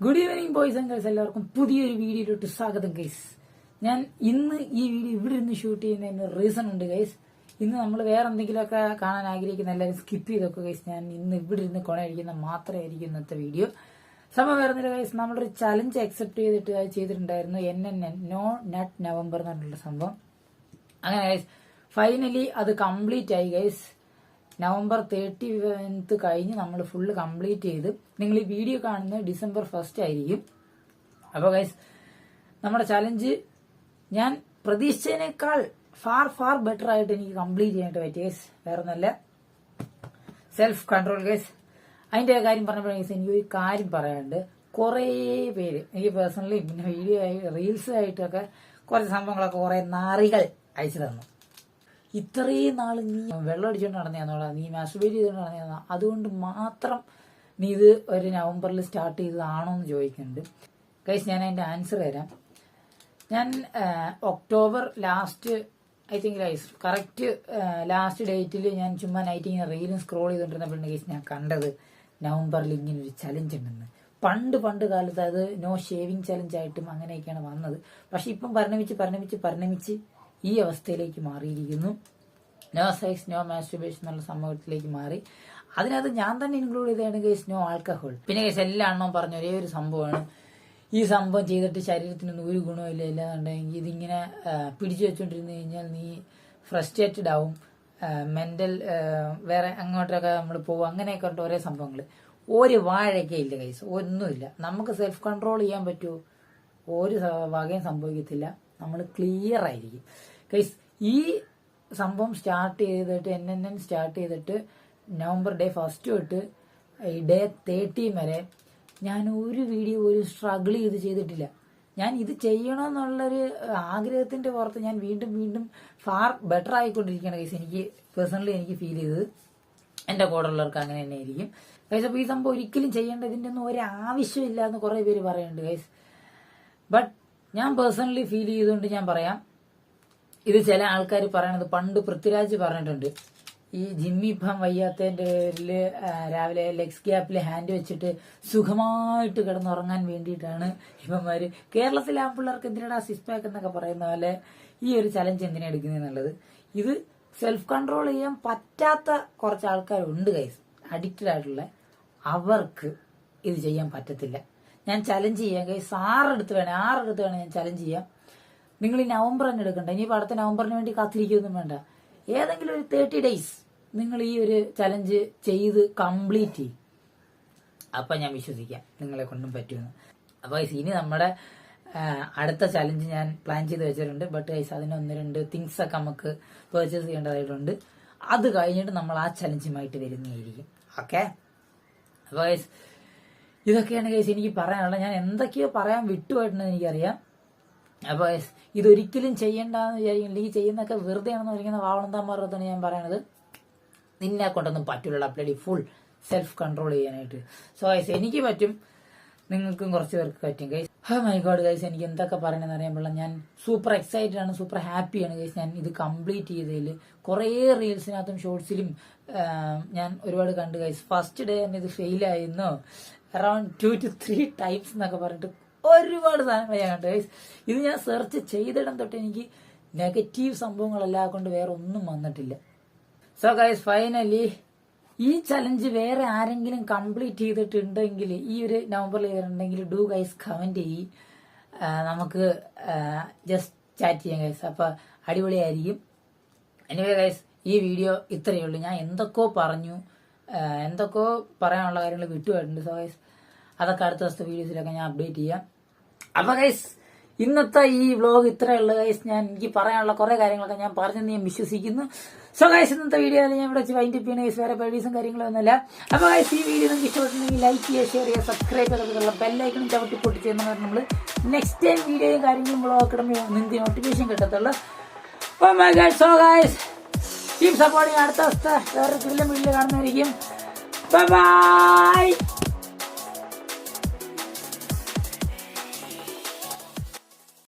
Good evening boys and girls, എല്ലാവർക്കും പുതിയൊരു വീഡിയോയിലോട്ട് സ്വാഗതം ഗൈസ്. ഞാൻ ഇന്ന് ഈ വീഡിയോ ഇവിടെ നിന്ന് ഷൂട്ട് ചെയ്യുന്നതിന് റീസൺ ഉണ്ട് ഗൈസ്. ഇന്ന് നമ്മൾ വേറെ എന്തെങ്കിലുമൊക്കെ കാണാൻ ആഗ്രഹിക്കുന്ന എല്ലാവരും സ്കിപ്പ് ചെയ്തൊക്കെ ഗൈസ്. ഞാൻ ഇന്ന് ഇവിടെ ഇരുന്ന് കൊണയടിക്കുന്ന മാത്രമായിരിക്കും ഇന്നത്തെ വീഡിയോ. സംഭവം വരുന്നില്ല ഗൈസ്, നമ്മളൊരു ചലഞ്ച് അക്സെപ്റ്റ് ചെയ്തിട്ടുണ്ടായിരുന്നു. നോ നട്ട് നവംബർ എന്ന് പറഞ്ഞിട്ടുള്ള സംഭവം. അങ്ങനെ ഗൈസ് ഫൈനലി അത് കംപ്ലീറ്റ് ആയി ഗൈസ്. നവംബർ 30 കഴിഞ്ഞ് നമ്മൾ ഫുള്ള് കംപ്ലീറ്റ് ചെയ്ത് നിങ്ങൾ ഈ വീഡിയോ കാണുന്നത് December 1 ആയിരിക്കും. അപ്പോൾ ഗൈസ് നമ്മുടെ ചലഞ്ച് ഞാൻ പ്രതീക്ഷിച്ചതിനേക്കാൾ ഫാർ ബെറ്റർ ആയിട്ട് എനിക്ക് കംപ്ലീറ്റ് ചെയ്യാനായിട്ട് പറ്റി ഗൈസ്. വേറെ നല്ല സെൽഫ് കൺട്രോൾ ഗൈസ്. അതിന്റെ കാര്യം പറഞ്ഞപ്പോൾ ഗൈസ് എനിക്കൊരു കാര്യം പറയാനുണ്ട്. കുറേ പേര് എനിക്ക് പേഴ്സണലി പിന്നെ വീഡിയോ ആയി റീൽസ് ആയിട്ടൊക്കെ കുറച്ച് സംഭവങ്ങളൊക്കെ കുറെ നാറികൾ അയച്ചു തന്നു. ഇത്രയും നാള് നീ വെള്ളം അടിച്ചുകൊണ്ട് നടന്നതാണോടാ, നീ മാസ്റ്റുർബേറ്റ് ചെയ്തുകൊണ്ട് നടന്നതാണോ, അതുകൊണ്ട് മാത്രം നീ ഇത് ഒരു നവംബറിൽ സ്റ്റാർട്ട് ചെയ്തതാണോ എന്ന് ചോദിക്കുന്നുണ്ട് ഗൈസ്. ഞാൻ അതിന്റെ ആൻസർ തരാം. ഞാൻ October last I think guys correct last ഡേറ്റിൽ ഞാൻ ചുമ്മാ നൈറ്റ് ഇങ്ങനെ റീലും സ്ക്രോൾ ചെയ്തുകൊണ്ടിരുന്നപ്പോഴാണ് ഗൈസ് ഞാൻ കണ്ടത് നവംബറിൽ ഇങ്ങനെ ഒരു ചലഞ്ച് ഉണ്ടെന്ന്. പണ്ട് കാലത്ത് അത് നോ ഷേവിങ് ചലഞ്ച് ആയിട്ടും അങ്ങനെയൊക്കെയാണ് വന്നത്. പക്ഷെ ഇപ്പം പരിണമിച്ച് ഈ അവസ്ഥയിലേക്ക് മാറിയിരിക്കുന്നു. നോ സെക്സ് നോ മാസ്റ്റുർബേഷൻ എന്നുള്ള സംഭവത്തിലേക്ക് മാറി. അതിനകത്ത് ഞാൻ തന്നെ ഇൻക്ലൂഡ് ചെയ്തതാണ് ഗൈസ് നോ ആൽക്കഹോൾ. പിന്നെ ഗൈസ് എല്ലാ എണ്ണവും പറഞ്ഞ ഒരേ ഒരു സംഭവമാണ്, ഈ സംഭവം ചെയ്തിട്ട് ശരീരത്തിനൊന്നും ഒരു ഗുണമില്ല. ഇല്ലാന്നുണ്ടെങ്കിൽ ഇതിങ്ങനെ പിടിച്ചു വെച്ചോണ്ടിരുന്നു കഴിഞ്ഞാൽ നീ ഫ്രസ്ട്രേറ്റഡ് ആവും, മെന്റൽ വേറെ അങ്ങോട്ടൊക്കെ നമ്മൾ പോകും. അങ്ങനെയൊക്കെ ഉണ്ട് ഒരേ സംഭവങ്ങൾ. ഒരു വാഴയൊക്കെ ഇല്ല ഗൈസ്, ഒന്നുമില്ല. നമുക്ക് സെൽഫ് കൺട്രോൾ ചെയ്യാൻ പറ്റുമോ? ഒരു വകയും സംഭവിക്കത്തില്ല. നമ്മൾ ക്ലിയർ ആയിരിക്കും ഗൈസ്. ഈ സംഭവം സ്റ്റാർട്ട് ചെയ്തിട്ട് സ്റ്റാർട്ട് ചെയ്തിട്ട് നവംബർ ഡേ 1 തൊട്ട് ഡേ 30 വരെ ഞാൻ ഒരു വീഡിയോ ഒരു സ്ട്രഗിൾ ചെയ്തിട്ടില്ല. ഞാൻ ഇത് ചെയ്യണമെന്നുള്ളൊരു ആഗ്രഹത്തിന്റെ പുറത്ത് ഞാൻ വീണ്ടും ഫാർ ബെറ്റർ ആയിക്കൊണ്ടിരിക്കുകയാണ് ഗൈസ്. എനിക്ക് പേഴ്സണലി എനിക്ക് ഫീൽ ചെയ്തത്, എന്റെ കൂടെ ഉള്ളവർക്ക് അങ്ങനെ തന്നെ ആയിരിക്കും ഗൈസ്. അപ്പൊ ഈ സംഭവം ഒരിക്കലും ചെയ്യേണ്ടതിന്റെ ഒന്നും ഒരു ആവശ്യമില്ല എന്ന് കുറെ പേര് പറയുന്നുണ്ട് ഗൈസ്. ബട്ട് ഞാൻ പേഴ്സണലി ഫീൽ ചെയ്തുകൊണ്ട് ഞാൻ പറയാം, ഇത് ചില ആൾക്കാർ പറയണത് പണ്ട് പൃഥ്വിരാജ് പറഞ്ഞിട്ടുണ്ട്, ഈ ജിമ്മി ഇപ്പം വയ്യാത്തതിന്റെ പേരിൽ രാവിലെ ലെഗ്സ് ഗ്യാപ്പിൽ ഹാൻഡ് വെച്ചിട്ട് സുഖമായിട്ട് കിടന്നുറങ്ങാൻ വേണ്ടിയിട്ടാണ് ഇവന്മാര് കേരളത്തിലെ ആൺപിള്ളേർക്ക് എന്തിനാണ് സിക്സ് പാക്ക് എന്നൊക്കെ പറയുന്ന പോലെ ഈ ഒരു ചലഞ്ച് എന്തിനാ എടുക്കുന്നതെന്നുള്ളത്. ഇത് സെൽഫ് കൺട്രോൾ ചെയ്യാൻ പറ്റാത്ത കുറച്ച് ആൾക്കാരുണ്ട് ഗൈസ്, അഡിക്റ്റഡ് ആയിട്ടുള്ള. അവർക്ക് ഇത് ചെയ്യാൻ പറ്റത്തില്ല. ഞാൻ ചലഞ്ച് ചെയ്യാം ഗൈസ്. 6 എടുത്ത് വേണം ഞാൻ ചലഞ്ച് ചെയ്യാം. നിങ്ങൾ ഈ നവംബർ തന്നെ എടുക്കണ്ട, ഇനിയിപ്പോൾ അടുത്ത നവംബറിന് വേണ്ടി കാത്തിരിക്കൊന്നും വേണ്ട. ഏതെങ്കിലും ഒരു 30 days നിങ്ങൾ ഈ ഒരു ചലഞ്ച് ചെയ്ത് കംപ്ലീറ്റ് ചെയ്യും. അപ്പം ഞാൻ വിശ്വസിക്കാം നിങ്ങളെ കൊണ്ടും പറ്റുമെന്ന്. അപ്പോൾ ഗൈസ് ഇനി നമ്മുടെ അടുത്ത ചലഞ്ച് ഞാൻ പ്ലാൻ ചെയ്ത് വെച്ചിട്ടുണ്ട്. ബട്ട് ഗൈസ് അതിന് 1-2 തിങ്സ് ഒക്കെ നമുക്ക് പർച്ചേസ് ചെയ്യേണ്ടതായിട്ടുണ്ട്. അത് കഴിഞ്ഞിട്ട് നമ്മൾ ആ ചലഞ്ചുമായിട്ട് വരുന്നതായിരിക്കും. ഓക്കെ, അപ്പോൾ ഗൈസ് ഇതൊക്കെയാണ് ഗൈസ് എനിക്ക് പറയാനുള്ളത്. ഞാൻ എന്തൊക്കെയോ പറയാൻ വിട്ടുപോയിട്ടുണ്ടെന്ന് എനിക്കറിയാം. അപ്പോൾ ഗൈസ് ഇതൊരിക്കലും ചെയ്യണ്ടെന്ന് വിചാരിക്കുന്നില്ല. ഈ ചെയ്യുന്നതൊക്കെ വെറുതെ ആണെന്ന് വിചാരിക്കുന്ന വാവളന്താന്മാർക്കാണ് ഞാൻ പറയണത്. നിന്നെ കൊണ്ടൊന്നും പറ്റില്ല അപ്ലൈ ഫുൾ സെൽഫ് കൺട്രോൾ ചെയ്യാനായിട്ട്. സോ ഗൈസ് എനിക്ക് പറ്റും, നിങ്ങൾക്കും കുറച്ച് പേർക്ക് പറ്റും ഗൈസ്. മൈ ഗോഡ് ഗൈസ്, എനിക്ക് എന്തൊക്കെ പറയണമെന്ന് അറിയാൻ ഞാൻ സൂപ്പർ എക്സൈറ്റഡ് ആണ്, സൂപ്പർ ഹാപ്പിയാണ് ഗൈസ്. ഞാൻ ഇത് കംപ്ലീറ്റ് ചെയ്തതിൽ കുറേ റീൽസിനകത്തും ഷോർട്സിലും ഞാൻ ഒരുപാട് കണ്ടു ഗൈസ്. ഫസ്റ്റ് ഡേ തന്നെ ഇത് ഫെയിലായിരുന്നു, അറൌണ്ട് 2 to 3 times എന്നൊക്കെ പറഞ്ഞിട്ട് ഒരുപാട് സാധനങ്ങൾ ഞാൻ കണ്ടു ഗൈസ്. ഇത് ഞാൻ സെർച്ച് ചെയ്തിടം തൊട്ട് എനിക്ക് നെഗറ്റീവ് സംഭവങ്ങളെല്ലാം കൊണ്ട് വേറെ ഒന്നും വന്നിട്ടില്ല. സോ ഗൈസ് ഫൈനലി ഈ ചലഞ്ച് വേറെ ആരെങ്കിലും കംപ്ലീറ്റ് ചെയ്തിട്ടുണ്ടെങ്കിൽ, ഈ ഒരു നവംബറിൽ ചെയ്തിട്ടുണ്ടെങ്കിൽ ഡു ഗൈസ് കമന്റ് ചെയ്യ്, നമുക്ക് ജസ്റ്റ് ചാറ്റ് ചെയ്യാം ഗൈസ്. അപ്പൊ അടിപൊളിയായിരിക്കും. എനിവേ ഗൈസ് ഈ വീഡിയോ ഇത്രയേ ഉള്ളൂ. ഞാൻ എന്തൊക്കെയോ പറയാനുള്ള കാര്യങ്ങൾ വിട്ടുപോയിട്ടുണ്ട്. സോ ഗൈസ് അതൊക്കെ അടുത്ത ദിവസത്തെ വീഡിയോസിലൊക്കെ ഞാൻ അപ്ഡേറ്റ് ചെയ്യാം. അപ്പൊ ഗൈസ് ഇന്നത്തെ ഈ വ്ലോഗ് ഇത്രയുള്ള ഗൈസ്. എനിക്ക് പറയാനുള്ള കുറെ കാര്യങ്ങളൊക്കെ ഞാൻ പറഞ്ഞെന്ന് ഞാൻ വിശ്വസിക്കുന്നു. സോ ഗൈസ് ഇന്നത്തെ വീഡിയോ ഞാൻ ഇവിടെ വെച്ച് വൈൻഡ് അപ്പ് ചെയ്യണ ഗൈസ്. വേറെ പേഡീസും കാര്യങ്ങളൊന്നുമില്ല. അപ്പൊ ഗൈസ് ഈ വീഡിയോ നിങ്ങൾക്ക് ഇഷ്ടപ്പെട്ടിട്ടുണ്ടെങ്കിൽ ലൈക്ക് ചെയ്യുക, ഷെയർ ചെയ്യുക, സബ്സ്ക്രൈബ് ചെയ്തിട്ടുള്ള ബെല്ലൈക്കണും ചവിട്ടി പൊട്ടിച്ചെന്ന് പറഞ്ഞാൽ നമ്മൾ നെക്സ്റ്റ് ടൈം വീഡിയോയും കാര്യങ്ങളും വ്ലോഗ് ഇടുമ്പോൾ നിങ്ങൾക്ക് നോട്ടിഫിക്കേഷൻ കിട്ടത്തുള്ളൂ. Oh my God. So guys keep supporting. അടുത്ത ദിവസത്തെ വേറെ വീഡിയോ കാണുന്നതായിരിക്കും. Bye bye.